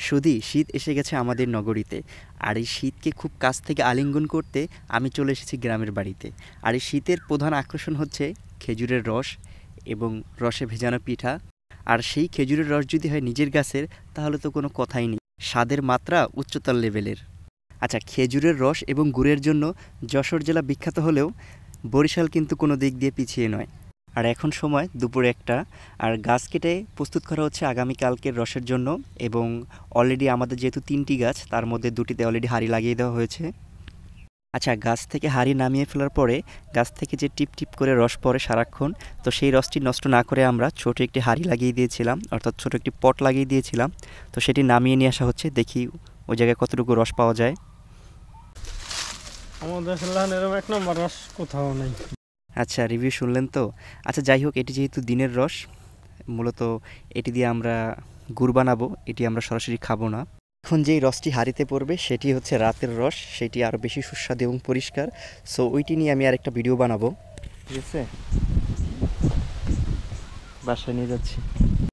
সুধী, শীত এসে গেছে আমাদের নগরীতে। আর এই শীতকে খুব কাছ থেকে আলিঙ্গন করতে আমি চলে এসেছি গ্রামের বাড়িতে। আর এই শীতের প্রধান আকর্ষণ হচ্ছে খেজুরের রস এবং রসে ভেজানো পিঠা। আর সেই খেজুরের রস যদি হয় নিজের গাছের, তাহলে তো কোনো কথাই নেই, স্বাদের মাত্রা উচ্চতর লেভেলের। আচ্ছা, খেজুরের রস এবং গুড়ের জন্য যশোর জেলা বিখ্যাত হলেও বরিশাল কিন্তু কোনো দিক দিয়ে পিছিয়ে নয়। আর এখন সময় দুপুর ১টা, আর গাছ কেটে প্রস্তুত করা হচ্ছে আগামীকালকের রসের জন্য। এবং অলরেডি আমাদের যেহেতু ৩টি গাছ, তার মধ্যে ২টিতে অলরেডি হাঁড়ি লাগিয়ে দেওয়া হয়েছে। আচ্ছা, গাছ থেকে হাঁড়ি নামিয়ে ফেলার পরে গাছ থেকে যে টিপ টিপ করে রস পড়ে সারাক্ষণ, তো সেই রসটি নষ্ট না করে আমরা ছোট একটি হাঁড়ি লাগিয়ে দিয়েছিলাম, অর্থাৎ ছোট একটি পট লাগিয়ে দিয়েছিলাম। তো সেটি নামিয়ে নিয়ে আসা হচ্ছে, দেখি ওই জায়গায় কতটুকু রস পাওয়া যায়। আমাদের এরকম এক নম্বর রস কোথাও নেই। আচ্ছা, রিভিউ শুনলেন তো। আচ্ছা, যাই হোক, এটি যেহেতু দিনের রস, মূলত এটি দিয়ে আমরা গুড় বানাবো, এটি আমরা সরাসরি খাবো না। এখন যেই রসটি হাঁড়িতে পড়বে সেটি হচ্ছে রাতের রস, সেটি আরও বেশি সুস্বাদু এবং পরিষ্কার। সো ওইটি নিয়ে আমি আরেকটা ভিডিও বানাবো, ঠিক আছে, বাসায় নিয়ে যাচ্ছি।